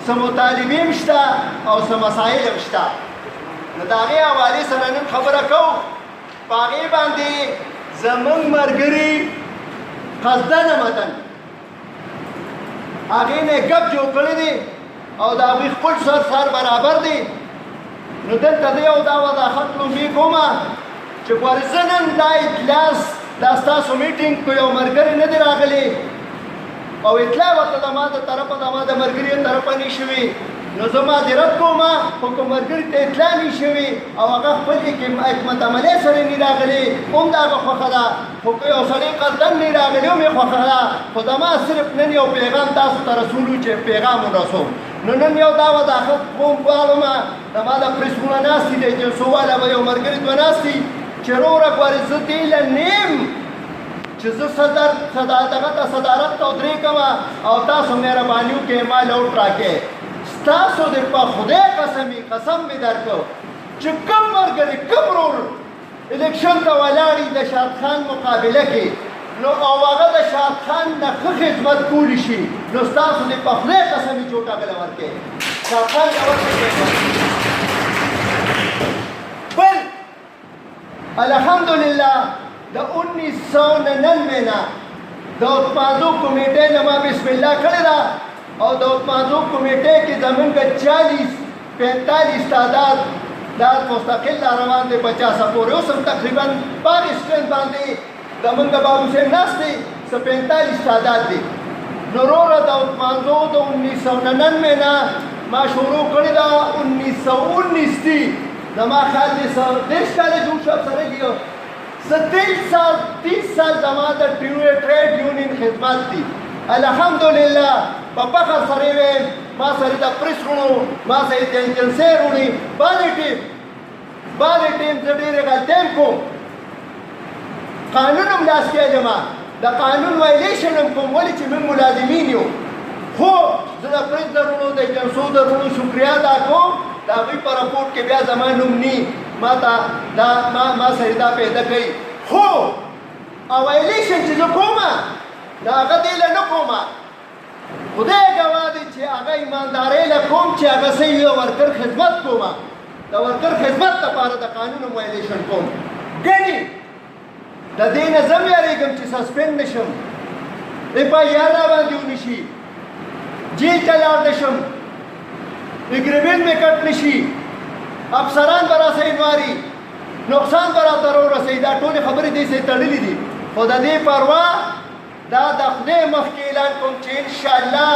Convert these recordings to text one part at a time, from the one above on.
څه مطالبې هم شته او څه مسایل هم شته. نو د هغې حوالې سره نن خبره کوو. په هغې باندې زموږ ملګري قصدن مدن هغې نه ګپ جوړ کړی دی او د هغوی خپل سر برابر دی. نو دلته زه یو دا وضاحت لومبي کومه چې ګورې زه نن دا اجلاس دا ستاسو میټینګ کو یو ملګری نه دی راغلی او اطلاع ورته د ما د طرفه د ما د ملګري طرفه نه شوي. نو زه معذرت کوم خو که ملګري ته اطلاع نه شوي او هغه خپل حکمت عملۍ سره نه راغلی هم د هغه خوښه ده. خو که یو سړی قصدن نه راغلی هم یې خوښه ده. خو زما صرف نن یو پیغام تاسو ته رسولو چې پیغام ورسوم. نو نن یو دا وضاحت کوم غواړم زما د پرېسونه ناستې دی جنسو والا به یو ملګري دوه ناستې چې وروره ګورې زه دې له نیم چې زه دغه ته صدارت ته ودرېږم او تاسو مهرباني وکړئ ما لوټ راکړئ. ستاسو د په خدای قسم مې درکړو چې کوم ملګري کوم ورور الیکشن ته ولاړي د شاد خان مقابله کې نو او هغه د شاد خان نه ښه خدمت کولی شي نو ستاسو د په خدای قسم یې چوټاګله ورکړئ. شاد خان بل الحمدلله د 1999 نه د اتمازو کمیټې نه ما بسم الله کړې ده او د اتمازو کمیټې کې زمونږ 40-45 تعداد دا مستقل روان دی 50 پورې اوس هم تقریبا په هغې سټرینث باندې زمونږ بابو صاحب ناست دی 45 تعداد دی. نو وروره د اتمازو د 1999 نه ما شروع کړې ده 1919 دی زما خیال دی 30 کاله جوړ شو سره کېږي 30 سال زما د ټریډ یونین خدمت دي. الحمدلله په فخر سره ویم ما سره د پریس رونو ما سره د جلسې رونی بعضې ټیم زه ډېرې غلطۍ هم کوم قانون هم لاس کې علم د قانون وایلیشن هم کوم ولې چې موږ ملازمین یو. خو زه د پریس د رونو د جلسو د رونو شکریا ادا کوم د هغوی په رپورټ کې بیا زما نوم نی ما سره دا پیدا کوي. خو وایلیشن چې زه کومه د هغه دې له نه کومه خدای ګواه دی چې هغه ایماندارۍ له کوم چې هغه صحیح د ورکر خدمت کومه د ورکر خدمت لپاره د قانون وایلیشن کوم. ګنې د دې نه زه هم یارېږم چې سسپینډ نه شم FIR راباندې ونه شي جیل ته لاړ نه شم اګریمنټ مې کټ نه شي افسران به راسره انواري نقصان به راته راورسوي. دا ټولې خبرې دې سره تړلې دي. خو د دې پروا دا د خدای مخکې اعلان کوم چې انشاءالله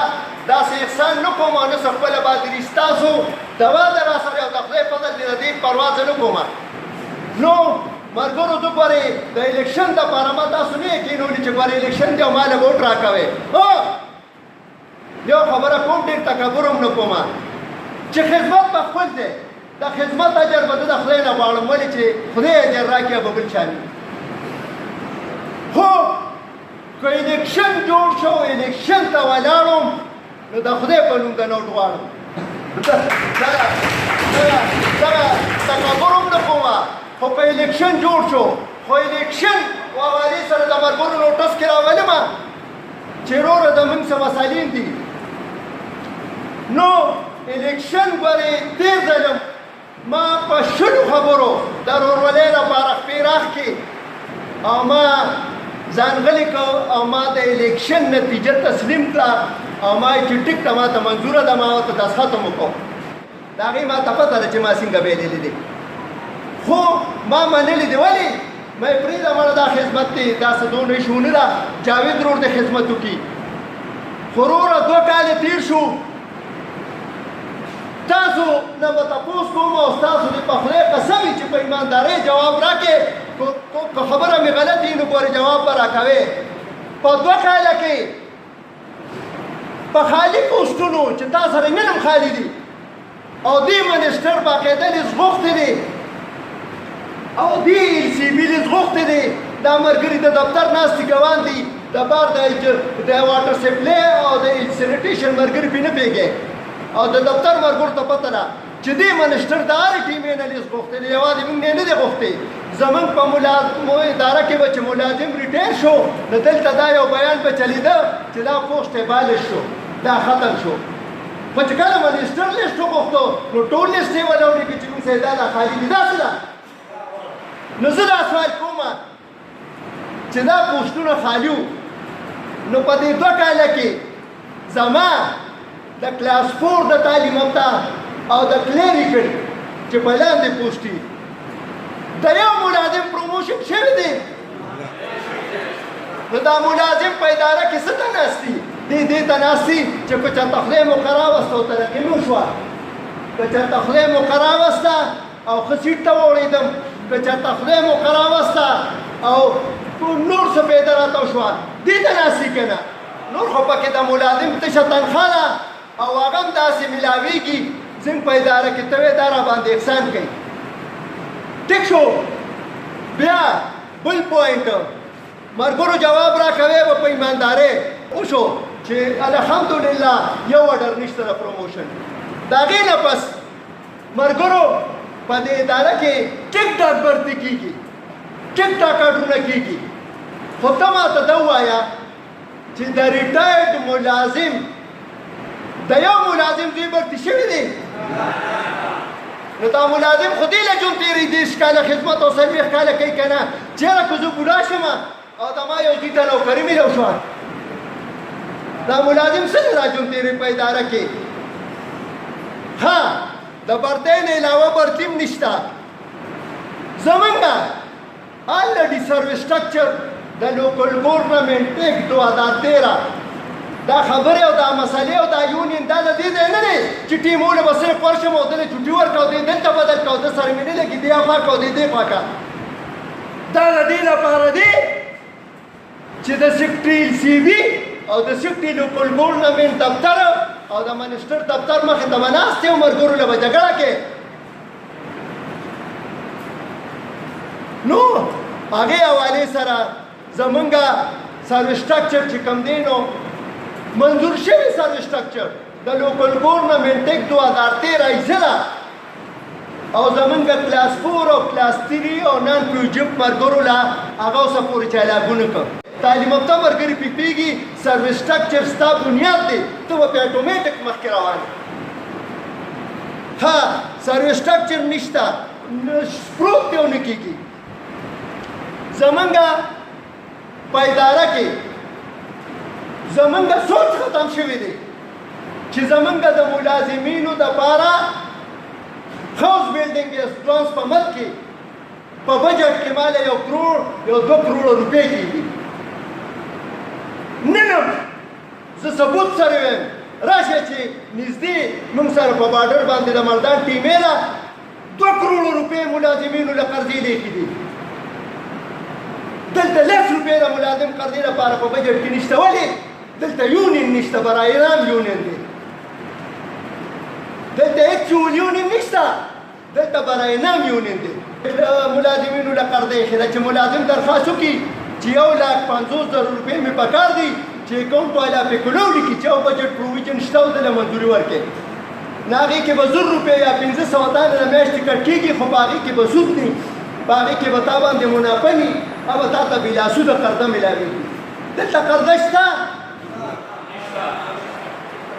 داسې احسان نه کوم او نه څه خپله بادري ستاسو دوا ده راسره او د خدای فضل دی د دې پروا زه نه کوم. نو ملګرو زه ګورې د الیکشن دپاره ما تاسو نه یې کېنولي چې ګورې الیکشن دی او ما له ووټ راکوئ. یو خبره کوم ډېر تکبر هم نه کوم چې خدمت به خپل دی د خدمت اجر به زه د خدای نه غواړم ولې چې خدای اجر راکړي به بل چا نه. خو که الیکشن جوړ شو الیکشن ته ولاړم نو د خدای په نوم د نوټ غواړم. دغه تکبر هم نه کوم. خو که الیکشن جوړ شو خو الیکشن حوالې سره د ملګرو نوټس کې راولم چې وروره د موږ څه مسایل دي. نو الیکشن ګورې تېر ځلم ما په شلو خبرو د ورورولۍ لپاره خپې راخکې او ما ځانغلې کو او ما د الیکشن نتیجه تسلیم کړه او ما چې ټیک ته ما ته منظوره ده ما ورته دستخط هم وکړو. د هغې ما ته پته ده چې ما څنګه بایللې دي خو ما منلې دي. ولې ما یې پرېږده مړه دا خدمت دی داسې دونه شونه ده جاوید رور د خدمت وکړي. خو وروره 2 کاله تېر شو تاسو نه به تپوس کوم او ستاسو د په خدای قسم چې په ایماندارۍ جواب راکړې که خبره مې غلط وي نو ګورې جواب به راکوې. په 2 کاله کې په خالي پوسټونو چې تا سره نن هم خالي دي او دې منسټر باقاعده لیست غوښتې دی او دې LCB لیست غوښتې دی. دا ملګري د دفتر ناستې ګوان دي د بار د واټر سپلای او د سینیټیشن ملګري پرې نه پوهېږي او د دفتر ملګرو ته پته ده چې دې منسټر د هرې ټیمې نه لیست غوښتې دی. یوازې موږ نه دی غوښتې. زموږ په اداره کې به چې ملازم ریټایر شو نو دلته دا یو بیان به چلیده چې دا پوسټ ابالش شو دا ختم شو. خو چې کله منسټر لیسټ وغوښتو نو ټول لیسټ یې ولاړې کړي چې موږ صاحب دا خالي دي داسې ده. نو زه دا سوال کوم چې دا پوسټونه خالي وو نو په دې 2 کاله کې زما د کلاس 4 د تعلیم یافته او د کلیریکل چې په لاندې پوسټ دي د یو ملازم پروموشن شوی دی. نو دا ملازم په اداره کې څه ته ناست دي؟ دې ته ناست دي چې که چېرته خدای مو ښه راوسته او ترقي مو شوه، که چېرته خدای مو ښه راوسته او ښه سیټ ته واوړېدم، که چېرته خدای مو ښه راوسته او نور څه پیدا راته وشوه، دې ته ناست دي که نه؟ نور خو پکې د ملازم تشه تنخوا ده او هغه هم داسې میلاویږي زموږ په اداره کې ته وایې دا راباندې احسان کوي. ټیک شو. بیا بل پوینټ مرګرو جواب راکوي به په ایماندارۍ وشو چې الحمدلله یو اډر نشته د پروموشن. د هغې نه پس مرګرو په دې اداره کې ټیک ټاک برتي کېږي، ټیک ټاک اډرونه کېږي. خو ته ماته دا ووایه چې د ریټایرډ ملازم د یو ملازم دوی برتي شوي دي؟ نو دا ملازم خو دې له ژوند تېري 30 کاله خدمت او 40 کاله کوي که نه؟ چېرې که زه بوډا شم او د ما یو دوی ته نوکري میلو شوه، دا ملازم څنګه دا ژوند تېري په اداره کې؟ ها د برتۍ نه علاوه برتي هم نشته. زمونږ آلریډي سروس سټرکچر د لوکل ګورنمنټ ایکټ 2013 دا خبرې او دا مسلې او دا یونین دا د دې ځای نه دی چې ټیمونه به صرف ورشم او دلې چوټي ورکړه او دې دلته بدل کړه او ده سره مې نه لګي دې خوا کړه او دې خوا کړه. دا د دې لپاره دی چې د سیکټري LCB او د سیکټري لوکل ګورنمنټ دفتر او د منسټر دفتر مخې ته به ناست یې مرګرو له به جګړه کې. نو هغې حوالې سره زمونږ سروس سټرکچر چې کوم دی نو منظور شوی سروس سټرکچر د لوکل ګورنمنټ ایکټ 2013 ایزله او زمونږ کلاس 4 او کلاس 3 او نان پیوجب مرګرو له هغه اوسه پورې چالاکونه کړ. تعلیم یافته ملګري پوهېږي سروس سټرکچر ستا بنیاد دی، ته به پې اټومیټک مخکې روان یې. ها سروس سټرکچر نشته پروف دی او نه کېږي. زمونږ په اداره کې زمونږ سوچ ختم شوی دی چې زمونږ د ملازمینو دپاره هاوس بلډینګ اسټرانس په ملک کې په بجټ کې ماله 1 کروڑ یا 2 کروڑ روپۍ کېږي. نن هم زه ثبوت سره وایم راشه چې نږدې موږ سره په باډر باندې د مردان ټیمې ده 2 کروڑ روپۍ ملازمینو له قرضې لیکي دي. دلته 1,00,000 روپۍ د ملازم قرضې لپاره په بجټ کې نشته. ولې؟ دلته یونین نشته، برای نام یونین دی. دلته هیڅ یونین نشته، دلته برای نام یونین دی. ملازمینو له قرضې ایښې ده چې ملازم درخواست وکړي چې 1,50,000 روپۍ مې پکار دي چې اکاونټ والا پې کلو ولیکي چې یو بجټ پروویژن شته او دله منظوري ورکړي. نو هغې کې به 1,000 روپۍ یا 500 تانه د میاشتې کټ کېږي، خو په هغې کې به سود دي، په هغې کې به تا باندې منافع وي او به تا ته بلاسوده قرضه میلاوېږي. دلته قرضه شته؟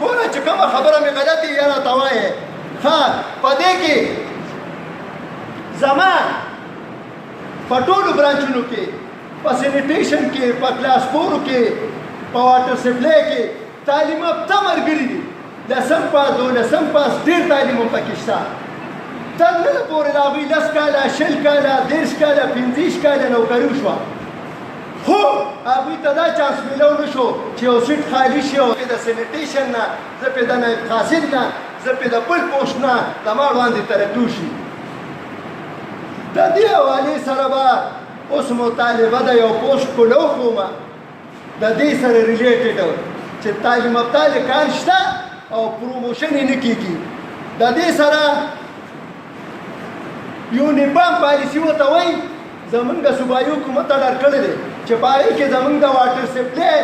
ګوره چې کومه خبره مې غلطې یا راته وایې. ښه په دې کې زما په ټولو برانچونو کې په سینیټیشن کې په کلاس 4 کې په واټر سپلای کې تعلیم یافته ملګري دي. 10م پاس 12م پاس ډېر تعلیم هم پکې شته. تر ننه پورې د هغوی 10 کاله 20 کاله 30 کاله 50 کاله نوکري وشوه، خو هغوی ته دا چانس میلو نه شو چې یو سیټ خالي شي او د سینیټیشن نه زه پې د نایب قاصد نه زه پې د بل پوسټ نه د ما وړاندې ترقي وشي. د دې حوالې سره به اوس مطالبه د یو پوسټ کولو کومه د دې سره ریلیټډ چې تعلیم یافته هلکان شته او پروموشن یې نه کېږي. د دې سره یونیفام پالیسي ورته وایي زمونږ صوبایي حکومت اډر کړی دی چې په هغې کې زمونږ د واټر سپلای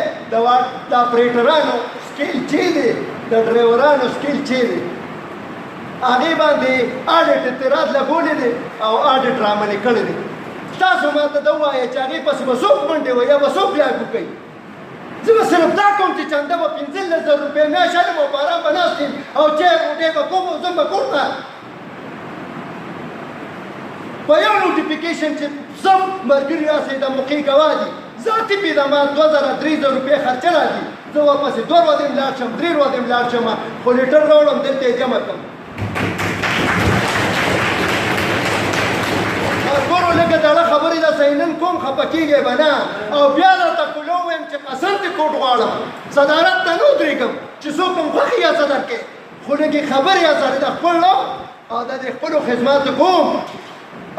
د اپریټرانو سکیل چې دی د ډرایورانو سکیل چې دی هغې باندې اډټ اعتراض لګولی دی او اډټ رامنې کړی دی. تاسو ما ته دا ووایه چې هغې پسې به څوک منډې وایي یا به څوک لاګو کوي؟ زه به صرف دا کوم چې چنده به 15,000 روپۍ میاشت علم او په ارام به ناست یم او چای غوټۍ به کوم او ځم به کور ته په یو نوټیفیکیشن چې سم ملګري راسئ د موقع ګواه دي ذاتي پې د ما 2,000-3,000 روپۍ خرچه راځي زه واپسې 2 ورځې لاړ شم 3 ورځې لاړ شم خو لیټر راوړم دلته یې جمع کړم ګورو لږه دړه خبرې ده صحیح نن کوم خفه کېږئ به نه او بیا درته کلو ویم چې قسم دې کوټ غواړم صدارت ته نه ودرېږم چې څوک هم خوښ یې څه درکې خو لږې خبرې یا سره د خپل نو او د دې خپلو خدماتو کوم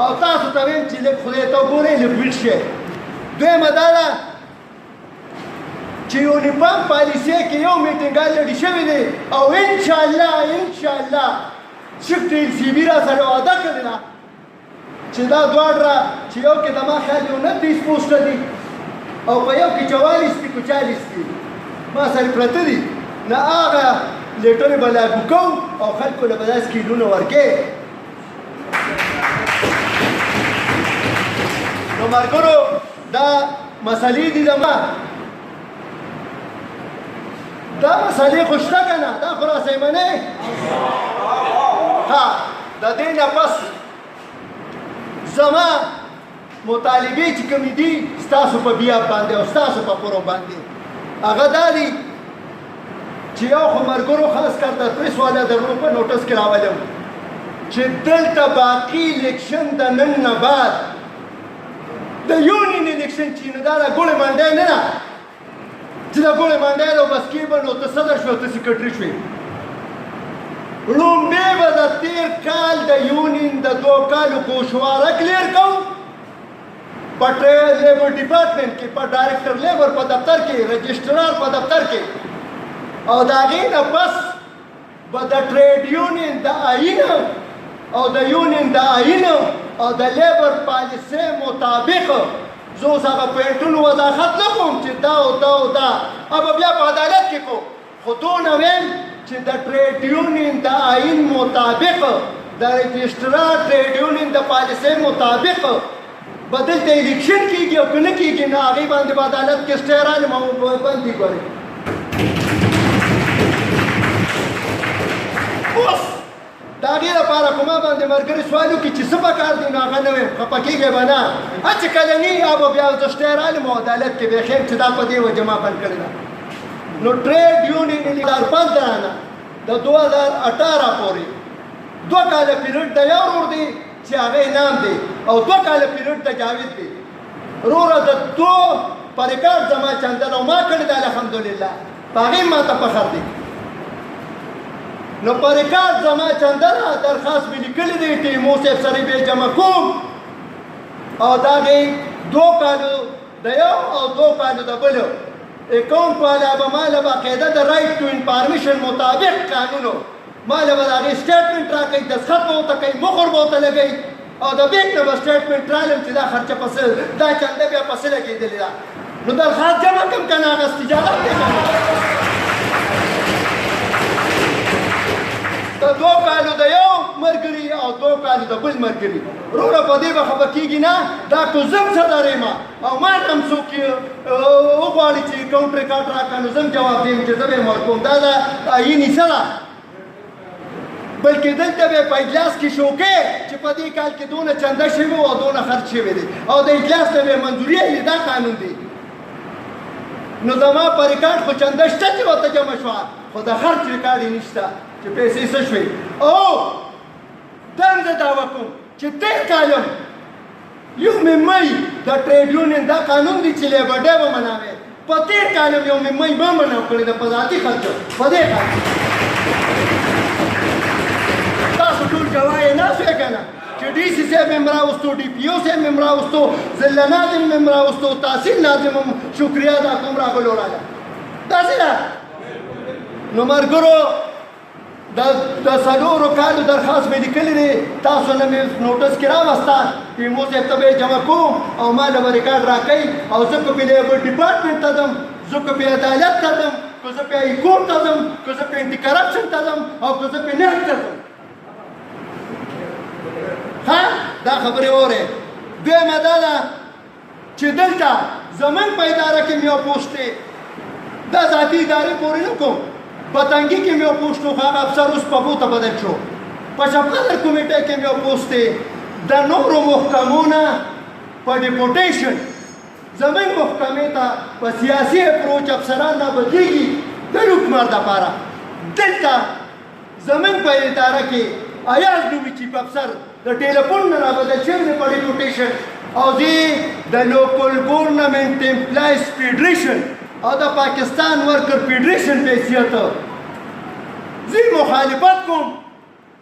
او تاسو ته ویم چې لږ خدای ته وګورئ لږ ویښ شئ دویمه دا ده چې یونیفارم پالیسۍ کې یو میټینګ الریډي شوی دی او انشاءالله شیف ټیل سی بي را سره وعده کړې ده چې دا دواړه چې یو کې د ما خیال یو 29 پوسټه دي او په یو کې 44 دي که 40 دي ما سره پرته دي نه هغه لیټرې به لاګو کوو او خلکو له به دا سکیلونه ورکې نو ملګرو دا مسلې دي زما دا مسلې خو شته که نه دا خو راسئ منئ ها د دې نه پس زما مطالبې چې کومې دي ستاسو په بیاب باندې او ستاسو په پرو باندې هغه دا دي چې یو خو ملګرو خاص کر د پریس والا درنو په نوټس کې راولم چې دلته باقي الیکشن د نن نه بعد د یونین الیکشن چې نه دا د ګوړې منډی نه ده چې د ګوړې منډی ده او بس کېبل نو ته صدر شوې او ته سیکرټري شوې لومبې به د تېر کال د یونین د 2 کالو گوشواره کلیر کوو په لیبر ډپارټمنټ کې په ډایرکټر لیبر په دفتر کې رجسټرار په دفتر کې او د هغې نه پس به د ټریډ یونین د آیین او د یونین د آیین او د لیبر پالیسۍ مطابق زه اوس هغه پوینټونو وضاحت نه کوم چې دا او دا او دا به بیا په عدالت کې کوم خو دونه ویم چې د ټریډ یونین د آیین مطابق د رجسټرار ټریډ یونین د پالیسۍ مطابق به دلته الیکشن کېږي او که نه کېږي نو هغې باندې به عدالت کې سټی رالم او بند دي ګورې اوس د هغې لپاره خو ما باندې ملګري سوال وکړي چې څه پکار دي نو هغه نه ویم خفه کېږئ به نه چې کله نه به بیا زه سټی رالم او عدالت کې بیا خیر چې دا په دې وجه ما بند کړې ده نو ټریډ یونین 2015 نه د 2018 پورې 2 کاله پیریډ د یو ورور دی چې هغه نام دی او 2 کاله پیریډ د جاوید دی وروره د 2 په ریکارډ زما چندل او ما کړی دی الحمدلله په هغې ما ته فخر دی نو په ریکارډ زما چندله درخواست مې لیکلی دی ټیمو صاحب سره به جمع کوم او د هغې 2 کالو د یو او 2 کالو د بل اکاؤنٹ والا به ما له باقاعده د رایټ ټو انفارمیشن مطابق قانونو ما له به د هغې سټیټمنټ راکوي دستخط به ورته کوي مخور به ورته لګوي او د بینک نه به سټیټمنټ رالم چې دا خرچه پسې دا چنده بیا پسې لګېدلې ده نو درخواست جمع کړم که نه هغه استجابت دی د 2 کالو د یو ملګري او 2 کالو د بل ملګري وروره په دې به خفه کېږي نه دا کو زم صدر یم او ما ته هم څوک وغواړي چې اکاونټ ریکارډ راکړه نو زه هم جواب دیم چې زه به یې ورکوم دا د آیین حصه ده بلکې دلته به په اجلاس کې شوکې چې په دې کال کې دونه چنده شوي او دونه خرچ شوی دی او د اجلاس ته به منظوري اخلي دا قانون دی نو زما په ریکارډ خو چنده شته چې ورته جمع شوه خو د خرچ ریکارډ یې نشته چې پیسې څه شوې او دا هم زه دعوه کوم چې تېر کال هم یو مې مۍ د ټریډ یونین دا قانون دی چې لیبر ډے به مناوې په تېر کال هم یو مې مۍ ما مناو کړې ده په ذاتي خرچو په دې کال تاسو ټول ګواه یې ناست وې که نه چې ډي سي صاحب هم راوستو ډي پي او صاحب هم راوستو ضلع ناظم هم راوستو تحصیل ناظم هم شکریه دا کوم راغلو راله داسې ده نو ملګرو د 4 کالو درخواست مې لیکلی دی تاسو نه مې نوټس کې راوسته ټیمو صاحب ته به یې جمع کوم او ما له به ریکارډ راکوي او زه که پې لیبر ډپارټمنټ ته ځم زه که پې عدالت ته ځم که زه پې هائی کورټ ته ځم که زه پې انټي کرپشن ته ځم او که زه پې نهټ ته ځم ها دا خبرې اورئ دویمه دا ده چې دلته زمونږ په اداره کې مې یو پوسټ دی دا ذاتي ادارې پورې نه کوم په تنګي کې مې یو پوسټ و هغه افسر اوس پپو ته بدل شو په چپقدر کمیټې کې مې یو پوسټ دی د نورو محکمو نه په ډیپوټیشن زموږ محکمې ته په سیاسي اپروچ افسران نه بدلېږي د حکومت دپاره دلته زموږ په اداره کې ایاز نومي چیف افسر د ټیلیفون نه رابدل شوی دی په ډیپوټیشن او زه د لوکل ګورنمنټ امپلایز فیډریشن او د پاکستان ورکر فیډریشن په حیثیت زه مخالفت کوم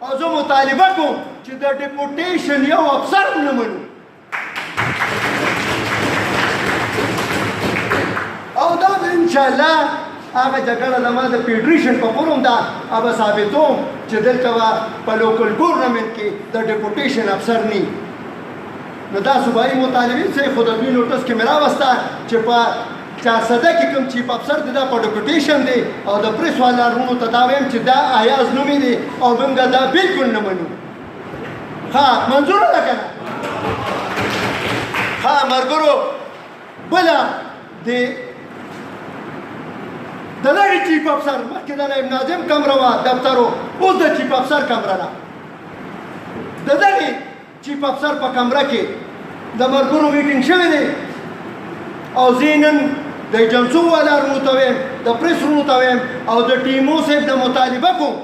او زه مطالبه کوم چې د ډیپوټیشن یو افسر نه منو او دا به انشاءالله هغه جګړه زما د فیډریشن په فورم ده به ثابتوم چې دلته به په لوکل ګورنمنټ کې د ډیپوټیشن افسر نی نو دا صوبایي مطالبین صحیح خو د دوی نوټس کې مې راوسته چې په 400 کې کوم چیف افسر دی دا په ډیپوټیشن دی او د پریس والارونو ته دا وایم چې دا ایاز نومې دی او موږ دا بالکل نه منو ښه منظوره ده که نه ښه ملګرو بله د دغه چیف افسر مخکې د نایب ناظم کمره وه دفتر اوس د چیف افسر کمره ده د دغې چیف افسر په کمره کې د ملګرو میټینګ شوی دی او زه نن د ایجنسو والارونو ته ویم د پریس رونو ته ویم او د ټیمو صاحب د مطالبه کوم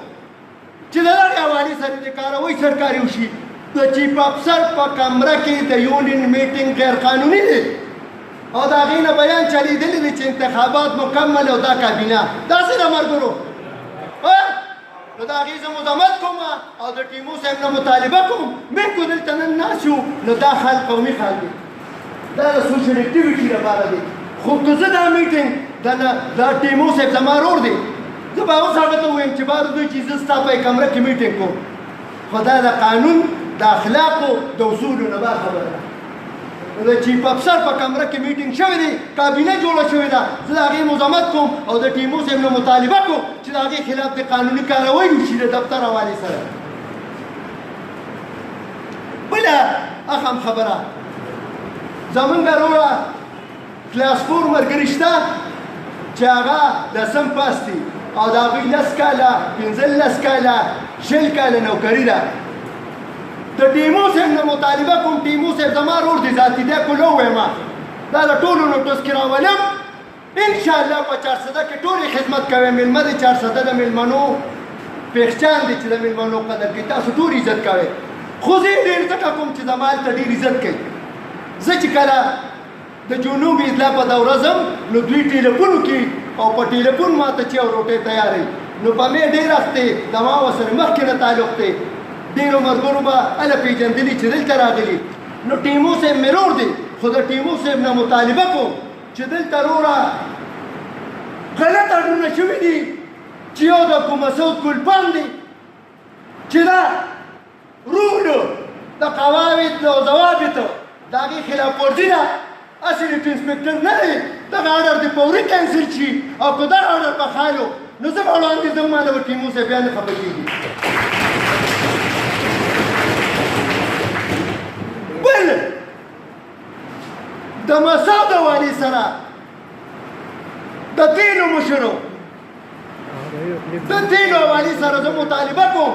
چې د دغې حوالې سره د کاروي سرکاري وشي د چیف افسر په کمره کې د یونین میټینګ غیر قانوني دی او د هغې نه بیان چلیدلی دی چې انتخابات مکمل او دا کابینه داسې ده ملګرو نو د هغې زه مذمت کوم او د ټیمو صاحب نه مطالبه کوم موږ کو دلته نن ناست یو نو دا حال قومي حال دی دا د سوشل اکټیویټي لپاره دی خو که زه دا میټینګ دا ټیمو صاحب زما رور دی زه به اوس هغه ته ووایم چې بار دوی چې زه ستا په کمره کې میټینګ کوم خو دا د قانون د اخلاقو د اصولو نه بار خبره ده د چیف افسر په کمره کې میټینګ شوی دی کابینه جوړه شوې ده زه د هغې مذمت کوم او د ټیمو صاحب نه مطالبه کوم چې د هغې خلاف د قانوني کاروی وشي د دفتر حوالې سره بله اخم خبره زمونږ وروره کلاس 4 ملګري شته چې هغه 10م پاس دي او د هغوی 10 کاله 15 کاله 20 کاله نوکري ده د ټیمو صاحب نه مطالبه کوم ټیمو صاحب زما رور دی ذاتي دی کولو وایم دا د ټولو نوټس کې راولم انشاءالله په 400 کې ټولې خدمت کوي میلمه د 400 د میلمنو پېښچان دي چې د میلمنو قدر کوي تاسو ټول عزت کوئ خو زه ډېر ځکه کوم چې زما هلته ډېر عزت کوي زه چې کله د جنوب اضلاع په دوره ځم نو دوی ټیلیفون کوي او په ټیلیفون ماته چې یو روټۍ تیاروي نو په مې ډېر وخت دی زما ورسره مخکې نه تعلق دی ډېرو ملګرو به هله پېژندلي چې دلته راغلي نو ټیمو صاحب مې رور دی خو د ټیمو صاحب نه مطالبه کوم چې دلته روره غلط اډرونه شوي دي چې یو د کومسعود ګلپان دی چې دا رول د قواعد او ضوابط د هغې خلاف ورزي ده هسې ډیپټي انسپکټر نه دی دغه اډر دې فوري کینسل شي او که دغه اډر په خالو نو زه به وړاندې ځم ما به ټیمو صاحب بیا نه خفه کېږي بل د مسعود والي سره د تیلو مشرو د تیلو والي سره زه مطالبه کوم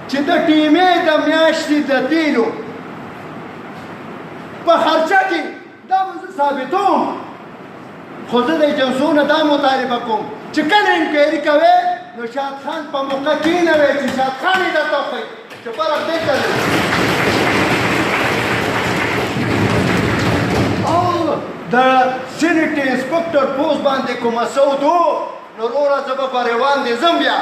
چې د ټیمې د میاشتې د تیلو په خرچه کې دا به زه ثابتوم خو زه د ایجنسو نه دا مطالبه کوم چې کله انکوایري کوې نو شاد خان په موقع کېنوې چې شاد خان یې درته وښایي چې فرق دلته دی او د سینټ انسپکټر پوسټ باندې کوم مسعود و نو وروره زه به په روان دی ځم بیا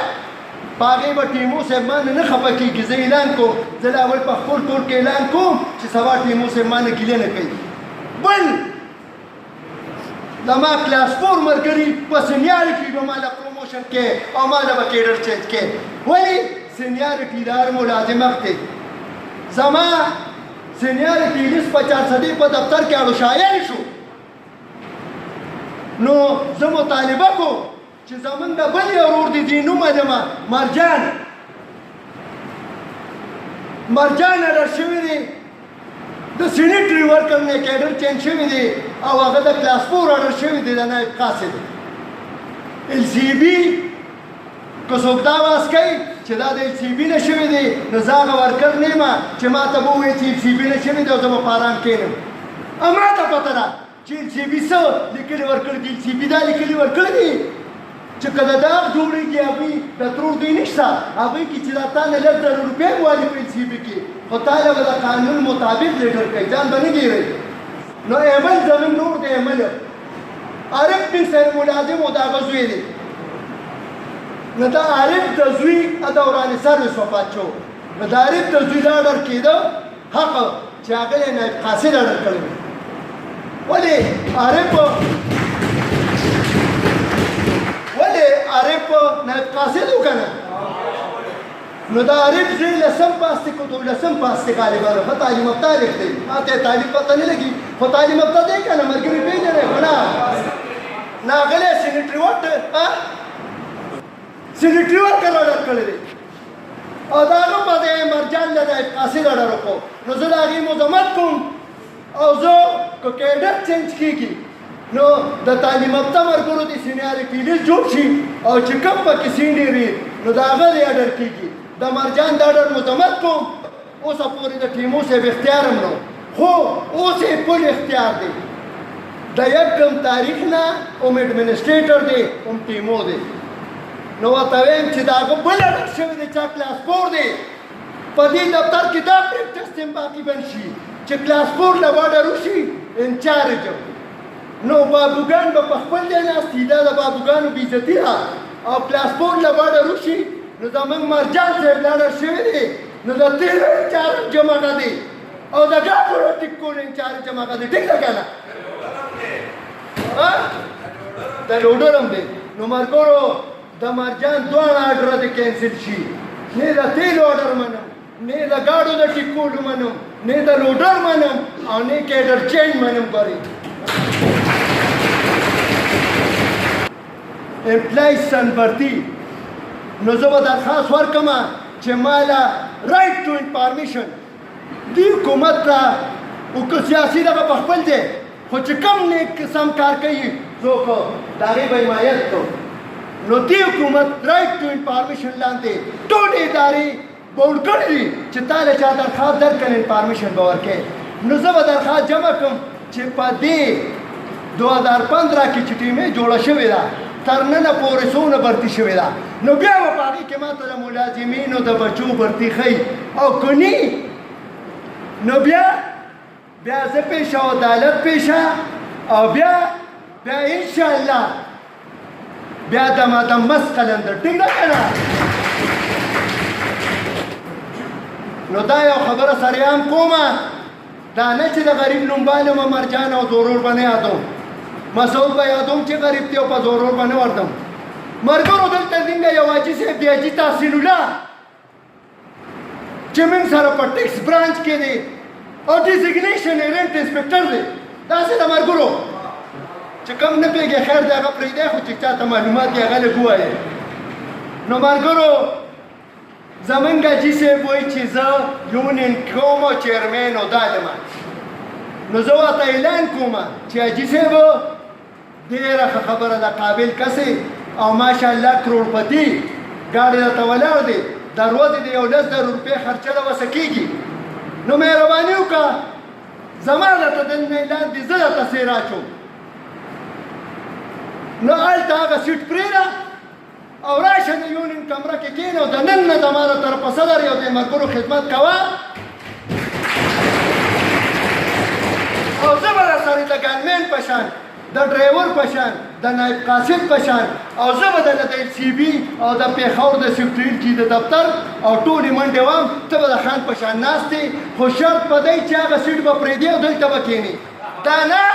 په هغې به ټیمو صاحب مانه نه خفه کېږي زه اعلان کوم زه له اول په خپل ټول کې اعلان کوم چې سبا ټیمو صاحب مانه ګیلې نه کوي بل زما کلاس 4 ملګري په سینیارټي به ماله پروموشن کې او ماله به کیډر چینج کې ولې سینیارټي د هر ملازم حق دی زما سینیارټي لیست په 400 په دفتر کې اړو شایع شو نو زه مطالبه کوم چې زمونږ د بل یو ورور دی دې نوم علمه مرجان اډر شوي دی د سینیټري ورکر نه کیډر چینج شوي دی او هغه د کلاس 4 اډر شوي دی د نایب قاصد ال سی بي که څوک دا واس کوي چې دا د ال سی بي نه شوي دی نو زه هغه ورکر نه یم چې ما ته به ووایي چې ال سی بي نه شوي دی او زه به په ارام کښېنم او ما ته پته ده چې ال سی بي څه لیکلي ورکړي دي ال سی بي دا لیکلي ورکړي دي چې که د داغ جوړېږي هغوی د ترور دوی نشته هغوی کې چې دا تا نه لږ زره روپۍ غواړي په ال سی بي کې خو تا له به د قانون مطابق لیډر کوي ځان به نه ګیروي نو ایمل زموږ نور د ایمل عارف بن سید ملازم و د هغه زوی دی نو د عارف د زوی دوران سروس وفات شو نو د عارف د زوی دا اډر کېده حق چې هغه یې نایب قاصد اډر کړی ولې عارف نایب قاصد و که نه نو د عارف زوی لسم پاس دی که دولسم پاس دی غالبا ښه تعلیم یافته هلک دی ما ته یې تعلیم پته نه لګي خو تعلیم یافته دی که نه ملګري پېژنئ خو نه ناغلی سینیټري وټ سینیټري ورکر اډر کړی دی او د هغه په ځای مرجان له نایب قاصد اډر وکړو نو زه د هغې مذمت کوم او زه که کیډر چینج کېږي نو د تعلیم یافته ملګرو د سینیارټي لیست جوړ شي او چې کوم پکې سینډر وي نو د هغه د اډر کېږي د مرجان د اډر مذمت کوم اوسه پورې د ټیمو صاحب اختیار هم نو خو اوس یې پل اختیار دی د یکم تاریخ نه هم ایډمنسټریټر دی هم ټیمو دی نو ورته وایم چې د هغه بل اډر شوی دی چا کلاس 4 دی په دې دفتر کې دا پریکټس هم باقي بند شي چې کلاس 4 له اډر وشي انچارج نو بابوګان به په خپل ځای ناست دي دا د بابوګانو بېعزتي ده او کلاس 4 له اډر وشي نو زموږ مرجان صاحب له اډر شوی دی نو د تیلو انچارج جمع دی او د ګاډو ټیکول انچارج جمع دی ټیک ده که نه د لوډر هم دی نو ملګرو د مرجان دواړه اډره دې کینسل شي نه د تیلو اډر منم نه د ګاډو د ټیکولو منم نه د لوډر منم او نه کیډر چینج منم ګورې امپلایز سنبرتي نو زه به درخواست ورکړم چې ما له رایټ ټو انفارمیشن دې حکومت ته که سیاسي دغه په خپل دی خو چې کم نیک قسم کار کوي څوک د هغې به حمایت کوو نو دې حکومت رایټ ټو انفارمیشن لاندې ټولې ادارې بوډ کړي دي چې تا له چا درخواست درکړي انفارمیشن به ورکوې نو زه به درخواست جمع کړم چې په دې 2015 کې چې ټیمې جوړه شوې ده تر ننه پورې څومره برتي شوې ده نو بیا به په هغې کې ما ته د ملازمینو د بچو برتي ښیي او که نو بیا زه پیشه او عدالت پیشه او بیا انشاءالله بیا دمادم مست قلندر ټیک ده که نه نو دا یو خبره سره عام کومه دا نه چې د غریب نومبال یم مرجان او ضرور به نه یادوم مسعود به یادوم چې غریب دی او په ضرور به نه ورتم ملګرو دلته زموږ یو حاجي صاحب دی حاجي تحصیل الله چې موږ سره په ټیکس برانچ کې دی او ډیزګنیشن یې رنټ انسپکټر دی داسې د ملګرو چې کوم نه پوهېږي خیر دی هغه پرېږدی خو چې چاته معلومات دي هغه لږ ووایې نو ملګرو زمونږ حاجي صاحب وایي چې زه یونین کوم او چیرمین او دا یم نو زه ورته اعلان کوم چې حاجي صاحب ډېره ښه خبره ده قابل کس او ماشاءالله کروڑپتی ګاډي راته ولاړ دی د ورځې د 11,000 روپۍ خرچه ده وسه کېږي نو مهرباني وکړه زما درته دلته اعلان دي زه درته څېره اچوم نو هلته هغه سیټ پرېږده او راشه د یونین کمره کې کښېنه او د نن نه زما د طرفه صدر یو د ملګرو خدمت کوه او زه به درسره د ګنمین په شان د ډرایور په شان د نایب قاصد په شان او زه به درله د ایل سی بي او د پېښور د سکرټري د دفتر او ټولې منډې وم ته به د خان په شان ناست یې خو شرط په دی چې هغه سیټ به پرېږدي او دلته به کښېني دا نه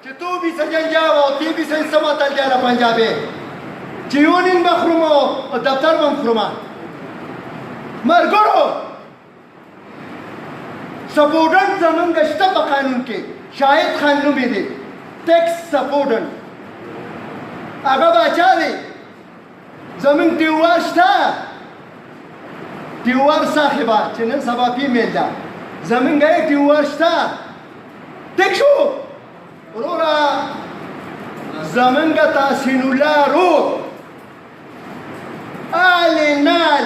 چې تو بي سجنجاو او تی بي سن سماتل جاله پنجابی چې یونین به خورم او دفتر به هم خورم ملګرو سپورټنټ زمونږ شته په قانون کې شاهد خان نوم یې دی ټیکس سپورټنټ هغه باچا دی زمونږ ټیوار شته ټیوار صاحبه چې نن سبا فیمیل ده زمونږ یې ټیوار شته ټیک شو وروره زمونږ تحسین الله رور آل نال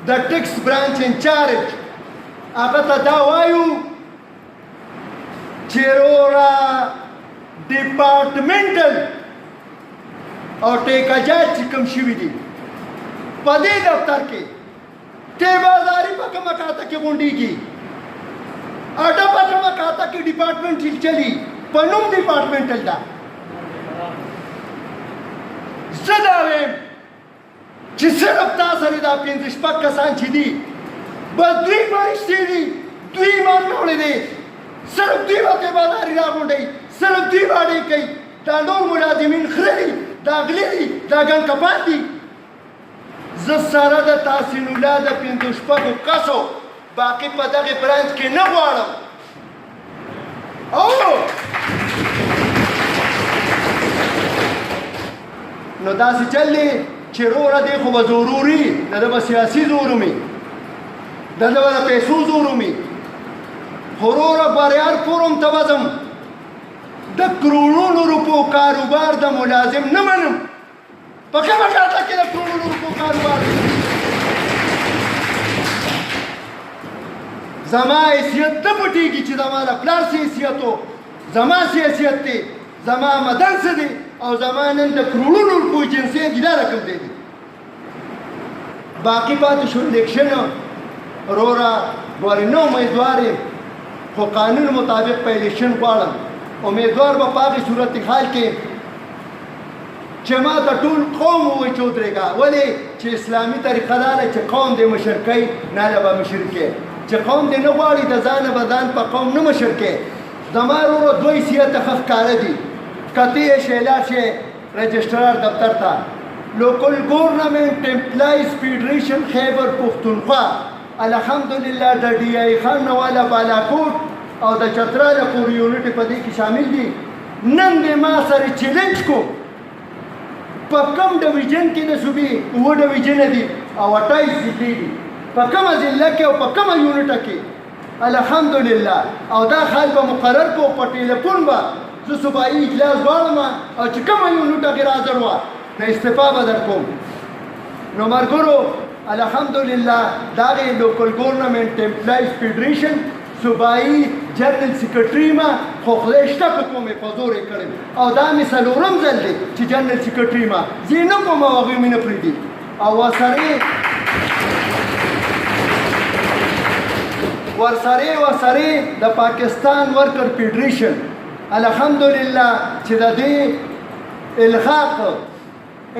د ټیکس برانچ انچارج هغه ته دا وایو چې وروره ډپارټمنټل او ټیکاجات چې کوم شوي دي په دې دفتر کې ټی بازاري په کومه کاته کې غونډېږي اډه په کومه کاته کې ډپارټمنټل چلي په نوم ډپارټمنټل ده زه دا وایم چې صرف تا سره دا پنځه شپږ کسان چې دي بس دوی فرشتې دي دوی ایمان راوړی دی صرف دوی به ټی بازاري راغونډوي صرف دوی باډې کوي دا نور ملازمین خره دي دا غلي دي دا ګنکپان دي زه سره د تحسین الله د پنځه شپږو کسو باقي په دغه برانچ کې نه غواړم او نو داسې چل دی چې وروره دی خو به ضروري د ده به سیاسي زور ومي د ده به د پیسو زور ومي خو وروره بریار فورم ته به ځم د کروڑونو روپو کاروبار د ملازم نه منم په کومه کاته کې د کروڑونو روپو کاروبار زما حیثیت نه پټېږي چې زما د پلار څه حیثیت و زما څه حیثیت دی زما مدن څه دی او زما نن د کروڑونو روپو جنسیت جدا رقم دی باقي پاتې شو الیکشن وروره ګورې نه امیدوار یم خو قانون مطابق په الیکشن غواړم امیدوار به په هغې صورت حال کې چې ما ته ټول قوم ووایي چې ودرېږه ولې چې اسلامي طریقه دا ده چې قوم دې مشر کوي نه له به مشر کې چې قوم دې نه غواړي د ځانه به ځان په قوم نه مشر کې زما وروره دوه حیثیته ښه ښکاره دي که ته یې شی لاړ شې رجسټرار دفتر ته لوکل ګورنمنټ امپلایز فیډریشن خیبر پښتونخوا الحمدلله د ډي آی خان نواله بالاکوټ او د چتراله پورې یونټ په دې کې شامل دي نن دې ما سره چیلنج کو په کوم ډویژن کې د صوبې اووه ډویژنه دي او 28 ضلعې دي په کومه ضلع کې او په کومه یونټه کې الحمدلله او دا حال به مقرر کو په ټلیفون به زه صوبایي اجلاس غواړم او چې کومه یونټه کې حاضر وه د استعفا به در کوم نو ملګرو الحمدلله د هغې لوکل ګورنمنټ امپلایز فیډریشن صوبایي جنرال سیکرټري ما خو خدای شته په کومې په زور یې کړی او دا مې څلورم ځل دی چې جنرال سیکرټري ما زه یې نه کوم او هغوی مې نه پرېږدي او ورسره د پاکستان ورکر فیډریشن الحمدلله چې د دې الحاق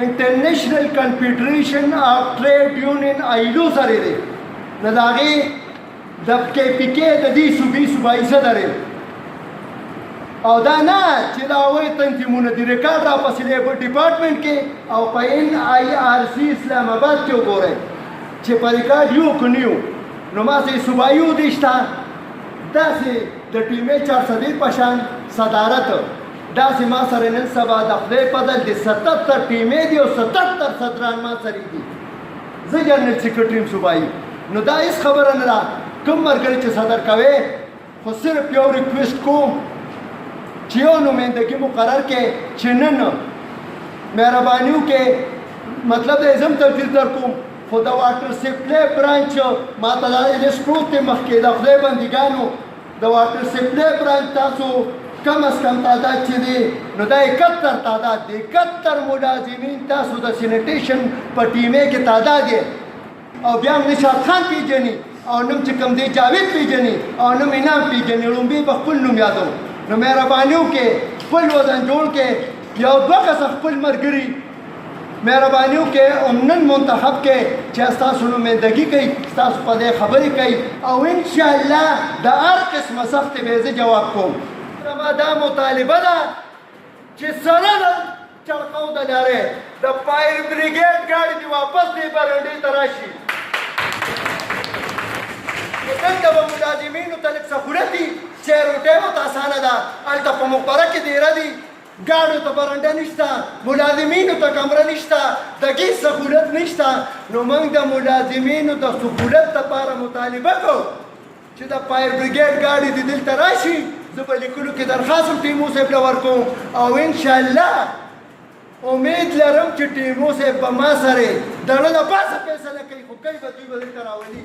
انټرنیشنل کنفیډریشن آف ټریډ یونین آیلو سره دی نو د هغې د کې پی کې د دې صوبایي صدر او دا نه چې دا هغوی تنظیمونه دي ریکارډ راپسې لیبر ډپارټمنټ کې او په ان آی آر سی اسلام آباد کې وګورئ چې په ریکارډ یو که نه یو نو ما سې صوبایي ودې شته داسې د ټیمې 400 په شان صدارت داسې ما سره نن سبا د خدای فضل د 77 ټیمې دي او 77 صدران ما سره دي زه جنرال سیکرټري یم صوبایي نو دا هېڅ خبره نه ده کوم ملګري چې صدر کوې خو صرف یو ریکویسټ کوم چې یو نمایندګي مقرر کړې چې نن مهرباني وکړې مطلب د ازم تفصیل در کوم خو د واټر سپلای برانچ ما ته دا لیست پروت دی مخکې د خدای بندګانو د واټر سپلای برانچ تاسو کم از کم تعداد چې دی نو دا 71 تعداد دی 71 ملازمین تاسو د سینیټیشن په ټیمې کې تعداد یې او بیا هم نشاط خان پیژني او نوم چې کوم دی جاوید پیژني او نوم انعام پیژني لومبي به خپل نوم یادو نو مهرباني وکړې خپل وزن جوړ کړې یو دوه کسه خپل ملګري مهرباني وکړې او نن منتخب کړې چې ستاسو نمایندګي کوي ستاسو په دې خبرې کوي او انشاءالله د هر قسمه سختې به زه جواب کوم زما دا مطالبه ده چې سره د چړقو د لارې د فایر بریګیډ ګاډي دې واپس دې برنډې ته راشي دلته به ملازمینو ته لږ سهولت دي سیر وټیم ته اسانه ده هلته په مقبره کې دیره دي ګاډو ته برنډه نشته ملازمینو ته کمره نشته د ګیس سهولت نشته نو موږ د ملازمینو د سهولت لپاره مطالبه کوو چې د فایر بریګیډ ګاډي دې دلته راشي زه به لیکلو کې درخواست هم ټیمو صاحب له ورکوم او انشاءالله امید لرم چې ټیمو صاحب به ما سره د زړه د پاسه فیصله کوي خو کوي به دوی به دلته راولي